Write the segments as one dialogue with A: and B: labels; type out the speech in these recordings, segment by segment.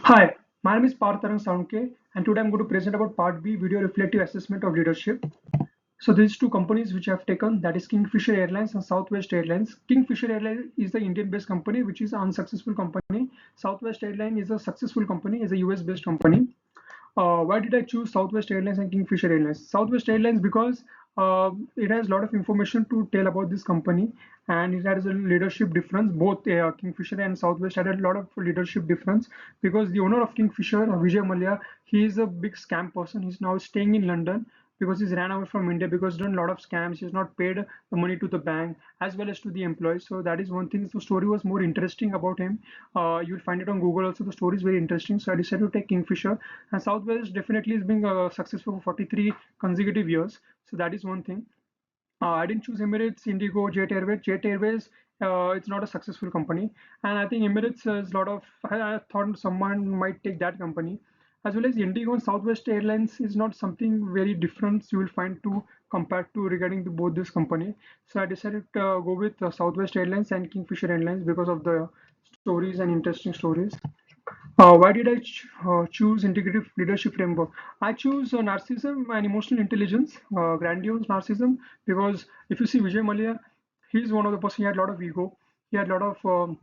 A: Hi, my name is Partharang Soundke, and today I'm going to present about Part B video reflective assessment of leadership. So these two companies which I have taken, that is Kingfisher Airlines and Southwest Airlines. Kingfisher Airlines is the Indian-based company, which is an unsuccessful company. Southwest Airlines is a successful company, is a US-based company. Why did I choose Southwest Airlines and Kingfisher Airlines? Southwest Airlines because it has a lot of information to tell about this company, and it has a leadership difference. Both Kingfisher and Southwest had a lot of leadership difference because the owner of Kingfisher, Vijay Mallya, he is a big scam person. He's now staying in London because he's ran away from India because he's done a lot of scams. He's not paid the money to the bank as well as to the employees. So that is one thing. The story was more interesting about him. You'll find it on Google also. The story is very interesting. So I decided to take Kingfisher, and Southwest definitely is being successful for 43 consecutive years. So that is one thing. I didn't choose Emirates, Indigo, Jet Airways. Jet Airways, it's not a successful company, and I think Emirates has a lot of. I thought someone might take that company, as well as Indigo and Southwest Airlines is not something very different you will find to compared to regarding the, both this company. So I decided to go with Southwest Airlines and Kingfisher Airlines because of the stories and interesting stories. Why did I choose integrative leadership framework? I choose narcissism and emotional intelligence, grandiose narcissism, because if you see Vijay Mallya, he's one of the person, he had a lot of ego, he had a lot of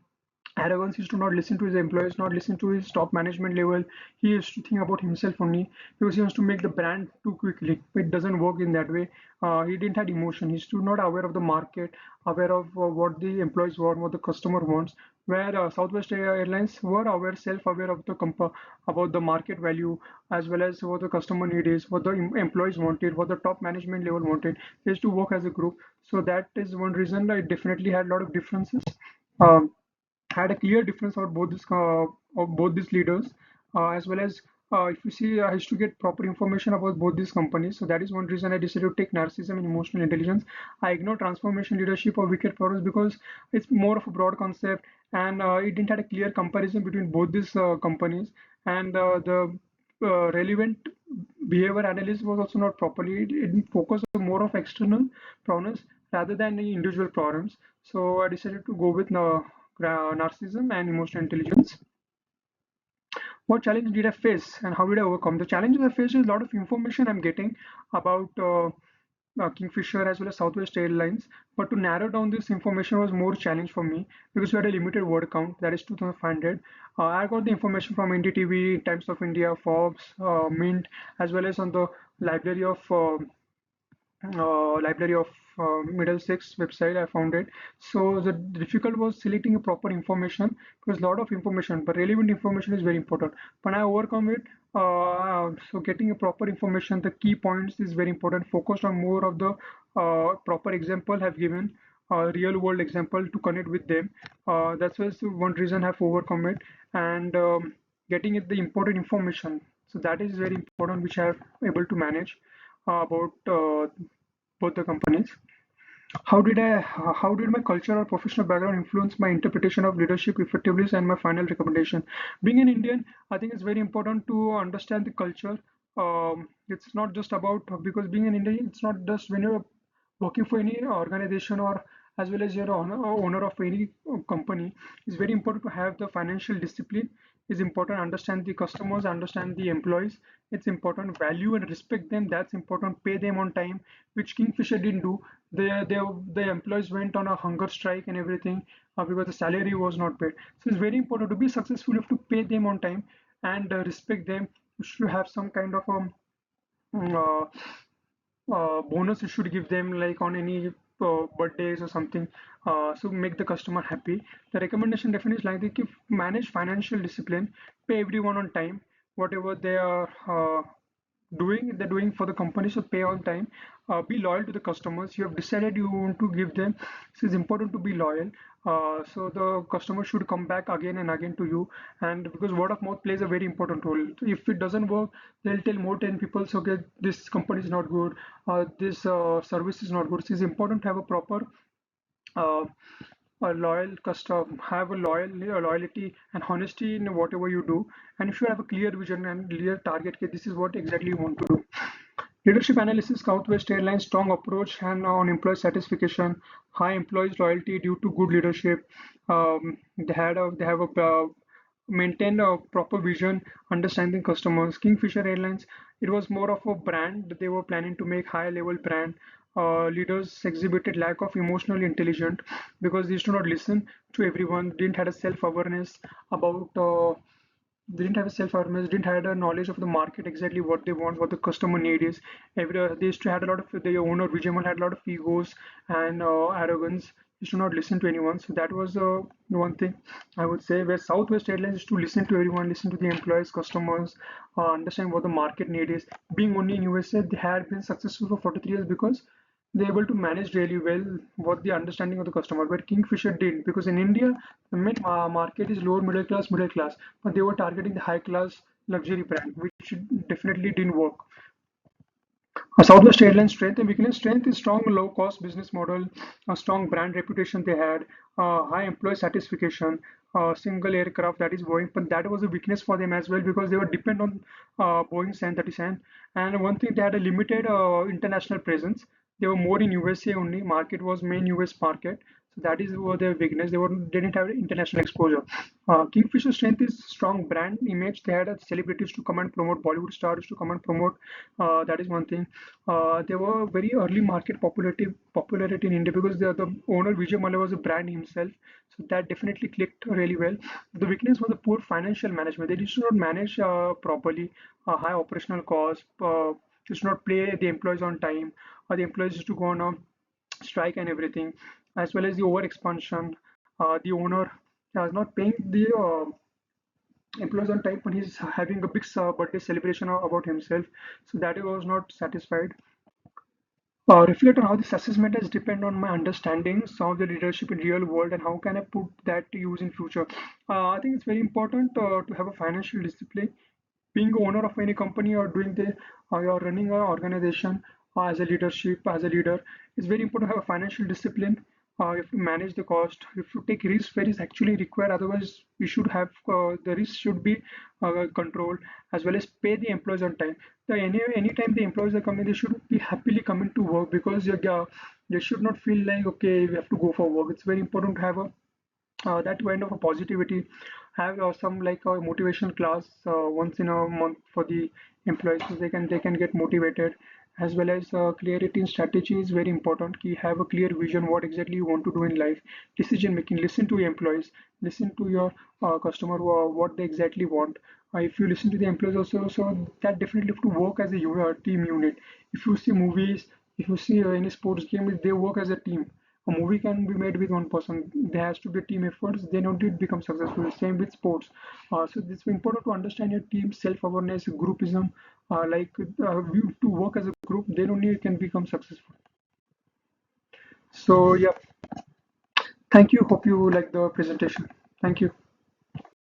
A: arrogance. He used to not listen to his employees, not listen to his top management level. He used to think about himself only because he wants to make the brand too quickly. It doesn't work in that way. He didn't have emotion. He's still not aware of the market, aware of what the employees want, what the customer wants. Where Southwest Airlines were aware, self-aware of the about the market value as well as what the customer need is, what the employees wanted, what the top management level wanted. They used to work as a group. So that is one reason I definitely had a lot of differences. Um, had a clear difference of both these leaders, as well as if you see, I used to get proper information about both these companies. So that is one reason I decided to take narcissism and emotional intelligence. I ignore transformation leadership or wicked products because it's more of a broad concept, and it didn't have a clear comparison between both these companies, and the relevant behavior analysis was also not properly. It focused on more of external problems rather than the individual problems. So I decided to go with narcissism and emotional intelligence. What challenge did I face and how did I overcome? The challenges I faced is a lot of information I'm getting about Kingfisher as well as Southwest Airlines. But to narrow down this information was more challenge for me because we had a limited word count, that is 2,500. I got the information from NDTV, Times of India, Forbes, Mint, as well as on the library of Middlesex website. I found it. So the difficult was selecting a proper information because a lot of information, but relevant information is very important. When I overcome it, so getting a proper information, the key points is very important. Focused on more of the proper example have given. Real world example to connect with them. That's why one reason I've overcome it, and getting it the important information. So that is very important, which I have able to manage about both the companies. How did my culture or professional background influence my interpretation of leadership effectiveness and my final recommendation? Being an Indian, I think it's very important to understand the culture. It's not just about, because being an Indian, it's not just when you're working for any organization or as well as you're owner of any company. It's very important to have the financial discipline. It's important to understand the customers, understand the employees. It's important value and respect them. That's important. Pay them on time, which Kingfisher didn't do. The employees went on a hunger strike and everything because the salary was not paid. So it's very important to be successful. You have to pay them on time and respect them. You should have some kind of uh, bonus you should give them, like on any birthdays or something, so make the customer happy. The recommendation definitely is like they keep manage financial discipline, pay everyone on time, whatever they are doing, they're doing for the company, so pay on time. Be loyal to the customers you have decided you want to give them. So it's important to be loyal, so the customer should come back again and again to you, and because word of mouth plays a very important role. If it doesn't work, they'll tell more 10 people, so okay, this company is not good, this service is not good. So it's important to have a proper uh, a loyal custom, have loyalty and honesty in whatever you do, and you should have a clear vision and clear target. Okay, this is what exactly you want to do. Leadership analysis, Southwest Airlines strong approach and on employee satisfaction, high employees loyalty due to good leadership. They have a maintain a proper vision, understanding customers. Kingfisher Airlines, it was more of a brand. They were planning to make high level brand. Leaders exhibited lack of emotional intelligence because they used to not listen to everyone, didn't had a self-awareness about they didn't have a self-awareness, didn't had a knowledge of the market, exactly what they want, what the customer need is. They used to had a lot of, the owner Vijay Mal had a lot of egos and arrogance. Used to not listen to anyone. So that was one thing I would say. Where Southwest Airlines used to listen to everyone, listen to the employees, customers, understand what the market need is. Being only in USA, they had been successful for 43 years because they're able to manage really well what the understanding of the customer, where Kingfisher did, because in India the main market is lower middle class, but they were targeting the high class luxury brand, which definitely didn't work. Southwest Airlines strength and weakness: strength is strong low cost business model, a strong brand reputation they had, high employee satisfaction, single aircraft, that is Boeing, but that was a weakness for them as well because they were dependent on Boeing 737. And one thing, they had a limited international presence. They were more in USA only. Market was main US market, so that is what their weakness. Didn't have international exposure. Kingfisher strength is strong brand image. They had celebrities to come and promote, Bollywood stars to come and promote. That is one thing. They were very early market popularity in India because the owner Vijay Mallya was a brand himself. So that definitely clicked really well. The weakness was the poor financial management. They used to not manage properly, high operational costs, used to not pay the employees on time, or the employees used to go on a strike and everything, as well as the over expansion. The owner was not paying the employees on time, but he's having a big birthday celebration about himself. So that he was not satisfied. Reflect on how this assessment has depend on my understanding some of the leadership in real world and how can I put that to use in future. I think it's very important to have a financial discipline. Being owner of any company or doing the you're running an organization as a leadership, as a leader, it's very important to have a financial discipline. If you manage the cost, if you take risk where is actually required, otherwise we should have the risk should be controlled, as well as pay the employees on time. Anytime the employees are coming, they should be happily coming to work because they should not feel like okay we have to go for work. It's very important to have a that kind of a positivity. Have some like a motivational class once in a month for the employees so they can get motivated, as well as clarity in strategy is very important. You have a clear vision what exactly you want to do in life. Decision making, listen to your employees, listen to your customer, what they exactly want. If you listen to the employees also, so that definitely have to work as a team unit. If you see movies, if you see any sports game, they work as a team. A movie can be made with one person. There has to be team efforts. Then only it becomes successful. Same with sports. So it's important to understand your team self-awareness, groupism, you to work as a group. Then only you can become successful. So yeah, thank you. Hope you like the presentation. Thank you.